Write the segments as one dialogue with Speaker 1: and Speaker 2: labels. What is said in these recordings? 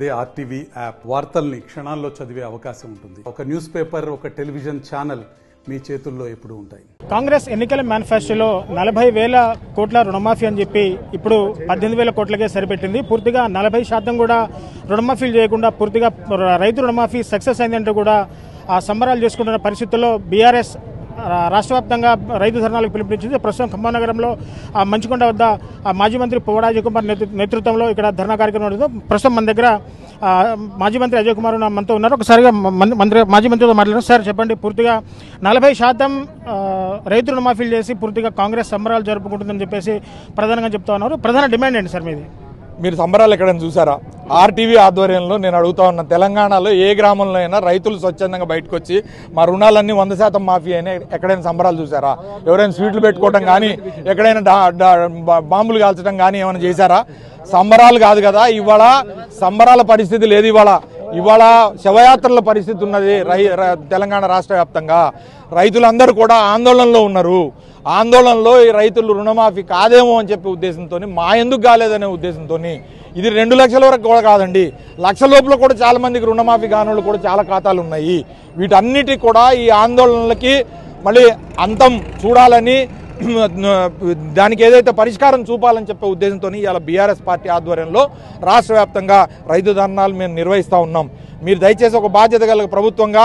Speaker 1: RTV app వార్తల్ని క్షణాల్లో చదివే అవకాశం ఉంటుంది. ఒక న్యూస్ పేపర్, ఒక టెలివిజన్ ఛానల్ మీ చేతుల్లో ఎప్పుడు ఉంటాయి.
Speaker 2: కాంగ్రెస్ ఎన్నికల మేనిఫెస్టోలో 40,000 కోట్ల రుణమాఫీ అని చెప్పి ఇప్పుడు 18,000 కోట్లకే సరిపెట్టింది. పూర్తిగా 40% కూడా రుణమాఫీలు చేయకుండా పూర్తిగా రైతు రుణమాఫీ సక్సెస్ అయిందంటూ కూడా ఆ సంబరాలు చేసుకుంటున్న పరిస్థితుల్లో బీఆర్ఎస్ రాష్ట్ర వ్యాప్తంగా రైతు ధర్నాలకు పిలుపునిచ్చింది. ప్రస్తుతం ఖమ్మం నగరంలో మంచికొండ వద్ద మాజీ మంత్రి పువ్వాడ అజయ్ కుమార్ నేతృత్వంలో ఇక్కడ ధర్నా కార్యక్రమం నడుస్తుంది. ప్రస్తుతం మన దగ్గర మాజీ మంత్రి అజయ్ కుమార్ మనతో ఉన్నారు. ఒకసారిగా మాజీ మంత్రితో మాట్లాడారు. సార్ చెప్పండి, పూర్తిగా 40% రైతు రుణమాఫీలు చేసి పూర్తిగా కాంగ్రెస్ సంబరాలు జరుపుకుంటుందని చెప్పేసి ప్రధానంగా చెప్తా ఉన్నారు. ప్రధాన డిమాండ్ ఏంటి సార్ మీది?
Speaker 3: మీరు సంబరాలు ఎక్కడైనా చూసారా? RTV ఆధ్వర్యంలో నేను అడుగుతా ఉన్నా, తెలంగాణలో ఏ గ్రామంలో అయినా రైతులు స్వచ్ఛందంగా బయటకు వచ్చి మా రుణాలన్నీ 100% మాఫీ అయినా ఎక్కడైనా సంబరాలు చూసారా? ఎవరైనా స్వీట్లు పెట్టుకోవడం కానీ, ఎక్కడైనా బాంబులు కాల్చడం కానీ ఏమైనా చేశారా? సంబరాలు కాదు కదా, ఇవాళ సంబరాల పరిస్థితి లేదు. ఇవాళ శవయాత్రల పరిస్థితి ఉన్నది తెలంగాణ రాష్ట్ర వ్యాప్తంగా. రైతులందరూ కూడా ఆందోళనలో ఉన్నారు. ఆందోళనలో ఈ రైతులు రుణమాఫీ కాదేమో అని చెప్పే ఉద్దేశంతో, మా ఎందుకు కాలేదనే ఉద్దేశంతో, ఇది 2 లక్షల వరకు కూడా కాదండి, లక్ష లోపల కూడా చాలా మందికి రుణమాఫీ కాని కూడా చాలా ఖాతాలు ఉన్నాయి. వీటన్నిటి కూడా ఈ ఆందోళనలకి మళ్ళీ అంతం చూడాలని, దానికి ఏదైతే పరిష్కారం చూపాలని చెప్పే ఉద్దేశంతో ఇవాళ బీఆర్ఎస్ పార్టీ ఆధ్వర్యంలో రాష్ట్ర వ్యాప్తంగా రైతు ధర్నాలు మేము నిర్వహిస్తూ ఉన్నాం. మీరు దయచేసి ఒక బాధ్యత గల ప్రభుత్వంగా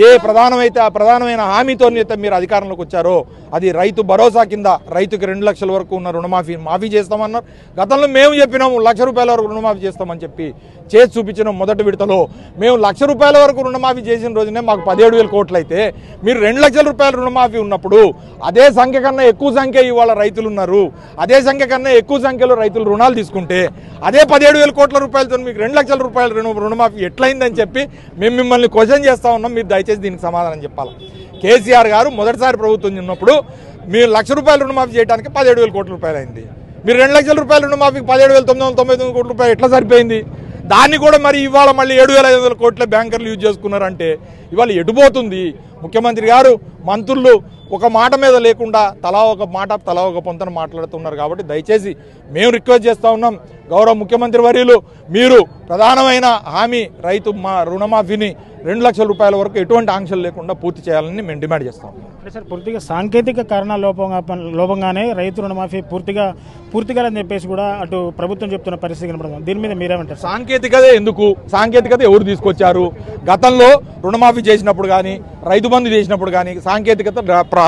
Speaker 3: ఏ ప్రధానమైన హామీతో అయితే మీరు అధికారంలోకి వచ్చారో అది రైతు భరోసా కింద రైతుకి 2 లక్షల వరకు ఉన్న మాఫీ చేస్తామన్నారు. గతంలో మేము చెప్పినాము ₹1,00,000 వరకు రుణమాఫీ చేస్తామని చెప్పి చేసి చూపించిన మొదటి విడతలో మేము ₹1,00,000 వరకు రుణమాఫీ చేసిన రోజునే మాకు 17,000 కోట్లు అయితే, మీరు ₹2 లక్షల రుణమాఫీ ఉన్నప్పుడు అదే సంఖ్య కన్నా ఎక్కువ సంఖ్య ఇవాళ రైతులు ఉన్నారు. అదే సంఖ్య కన్నా ఎక్కువ సంఖ్యలో రైతులు రుణాలు తీసుకుంటే అదే 17,000 కోట్ల రూపాయలతో మీకు ₹2 లక్షల రుణమాఫీ ఎట్లయిందని చెప్పి మేము మిమ్మల్ని క్వశ్చన్ చేస్తూ ఉన్నాం. మీరు దయచేసి దీనికి సమాధానం చెప్పాలి. కేసీఆర్ గారు మొదటిసారి ప్రభుత్వం ఉన్నప్పుడు మీరు ₹1,00,000 రుణమాఫీ చేయడానికి 17,000 కోట్ల రూపాయలు అయింది. మీరు ₹2 లక్షల రుణమాఫీకి 17,999 కోట్ల రూపాయలు ఎట్లా సరిపోయింది? దాన్ని కూడా మరి ఇవాళ మళ్ళీ 7,500 కోట్ల బ్యాంకర్లు యూజ్ చేసుకున్నారంటే ఇవాళ ఎటుపోతుంది? ముఖ్యమంత్రి గారు, మంత్రులు ఒక మాట మీద లేకుండా తలా ఒక పొంతన మాట్లాడుతున్నారు. కాబట్టి దయచేసి మేము రిక్వెస్ట్ చేస్తూ ఉన్నాం, గౌరవ ముఖ్యమంత్రి వర్యులు, మీరు ప్రధానమైన హామీ రైతు రుణమాఫీని 2 లక్షల రూపాయల వరకు ఎటువంటి ఆంక్షలు లేకుండా పూర్తి చేయాలని మేము డిమాండ్ చేస్తాం.
Speaker 2: అంటే సార్, పూర్తిగా సాంకేతిక కారణాల లోపంగానే రైతు రుణమాఫీ పూర్తిగా చెప్పేసి కూడా అటు ప్రభుత్వం చెప్తున్న పరిస్థితి కనబడుతుంది. దీని మీద మీరేమంటారు?
Speaker 3: సాంకేతికత ఎందుకు? సాంకేతికత ఎవరు తీసుకొచ్చారు? గతంలో రుణమాఫీ చేసినప్పుడు కానీ, రైతు బంధు చేసినప్పుడు కానీ సాంకేతికత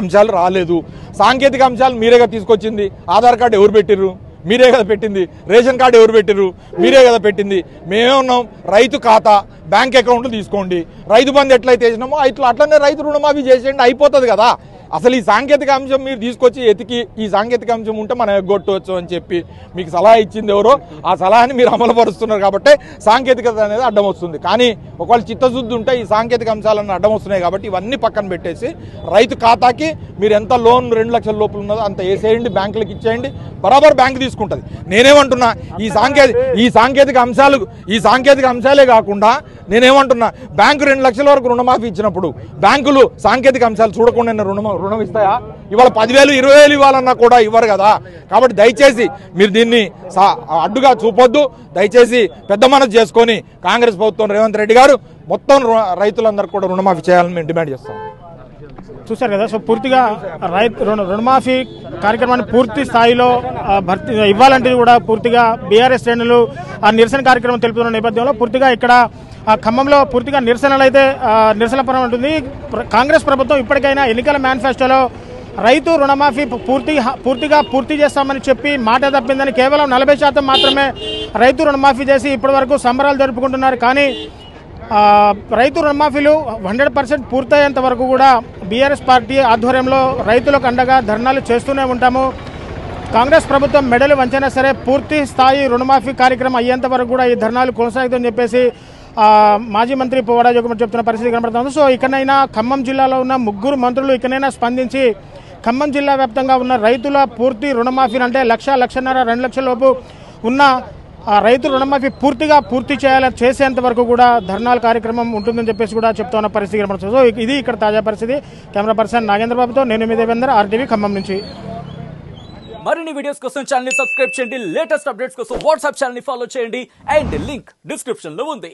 Speaker 3: అంశాలు రాలేదు. సాంకేతిక అంశాలు మీరేగా తీసుకొచ్చింది. ఆధార్ కార్డు ఎవరు పెట్టిర్రు? మీరే కదా పెట్టింది. రేషన్ కార్డు ఎవరు పెట్టిర్రు? మీరే కదా పెట్టింది. మేమే ఉన్నాం. రైతు ఖాతా, బ్యాంక్ అకౌంట్లు తీసుకోండి. రైతు బంధు ఎట్లయితే చేసినామో అట్లనే రైతు రుణమాఫీ చేసేయండి, అయిపోతుంది కదా. అసలు ఈ సాంకేతిక అంశం మీరు తీసుకొచ్చి ఎతికి ఈ సాంకేతిక అంశం ఉంటే మనం ఎగ్గొట్టవచ్చు అని చెప్పి మీకు సలహా ఇచ్చింది ఎవరో, ఆ సలహాని మీరు అమలుపరుస్తున్నారు. కాబట్టి సాంకేతికత అనేది అడ్డం వస్తుంది. కానీ ఒకవేళ చిత్తశుద్ధి ఉంటే ఈ సాంకేతిక అంశాలన్నీ అడ్డం వస్తున్నాయి. కాబట్టి ఇవన్నీ పక్కన పెట్టేసి రైతు ఖాతాకి మీరు ఎంత లోన్ 2 లక్షల లోపల ఉన్నదో అంత వేసేయండి, బ్యాంకులకు ఇచ్చేయండి, బరాబర్ బ్యాంకు తీసుకుంటుంది. నేనేమంటున్నా, ఈ సాంకేతిక అంశాలే కాకుండా నేనేమంటున్నా, బ్యాంకు 2 లక్షల వరకు రుణమాఫీ ఇచ్చినప్పుడు బ్యాంకులు సాంకేతిక అంశాలు చూడకుండా రుణం ఇస్తాయా? ఇవాళ 10,000 20,000 ఇవ్వాలన్నా కూడా ఇవ్వరు కదా. కాబట్టి దయచేసి మీరు దీన్ని అడ్డుగా చూపొద్దు. దయచేసి పెద్ద మనసు చేసుకొని కాంగ్రెస్ ప్రభుత్వం, రేవంత్ రెడ్డి గారు మొత్తం రైతులందరూ కూడా రుణమాఫీ చేయాలని మేము డిమాండ్ చేస్తాం.
Speaker 2: చూశారు కదా, సో పూర్తిగా రుణమాఫీ కార్యక్రమాన్ని పూర్తి స్థాయిలో భర్తీ ఇవ్వాలంటే కూడా పూర్తిగా బీఆర్ఎస్ శ్రేణులు ఆ నిరసన కార్యక్రమం తెలుపుతున్న నేపథ్యంలో పూర్తిగా ఇక్కడ ఖమ్మంలో పూర్తిగా నిరసనలు అయితే నిరసన పరం ఉంటుంది. కాంగ్రెస్ ప్రభుత్వం ఇప్పటికైనా ఎన్నికల మేనిఫెస్టోలో రైతు రుణమాఫీ పూర్తి చేస్తామని చెప్పి మాట తప్పిందని కేవలం 40% మాత్రమే రైతు రుణమాఫీ చేసి ఇప్పటి వరకు సంబరాలు జరుపుకుంటున్నారు. కానీ రైతు రుణమాఫీలు 100% పూర్తయ్యేంత వరకు కూడా బీఆర్ఎస్ పార్టీ ఆధ్వర్యంలో రైతులకు అండగా ధర్నాలు చేస్తూనే ఉంటాము. కాంగ్రెస్ ప్రభుత్వం మెడలు వంచినా సరే పూర్తి స్థాయి రుణమాఫీ కార్యక్రమం అయ్యేంత వరకు కూడా ఈ ధర్నాలు కొనసాగుతుందని చెప్పేసి మాజీ మంత్రి పువ్వాడ అజయ్ కుమార్ చెప్తున్న పరిస్థితి కనబడుతుంది. సో ఇకనైనా ఖమ్మం జిల్లాలో ఉన్న 3 మంత్రులు ఇకనైనా స్పందించి ఖమ్మం జిల్లా వ్యాప్తంగా ఉన్న రైతుల పూర్తి రుణమాఫీని, అంటే 1,00,000, 1,50,000, 2 లక్షల లోపు ఉన్న రైతు రుణమాఫీ పూర్తి చేసేంత వరకు కూడా ధర్నాల కార్యక్రమం ఉంటుందని చెప్పేసి కూడా చెప్తున్న పరిస్థితి కనబడుతుంది. సో ఇది ఇక్కడ తాజా పరిస్థితి. కెమెరా పర్సన్ నాగేంద్ర బాబుతో నేను మీ దేవేందర్, RTV ఖమ్మం నుంచి.
Speaker 4: మరిన్ని వీడియోస్ కోసం ఛానల్ ని సబ్స్క్రైబ్ చేయండి, లేటెస్ట్ అప్డేట్స్ కోసం వాట్సాప్ ఛానల్ ని ఫాలో చేయండి అండ్ లింక్ డిస్క్రిప్షన్ లో ఉంది.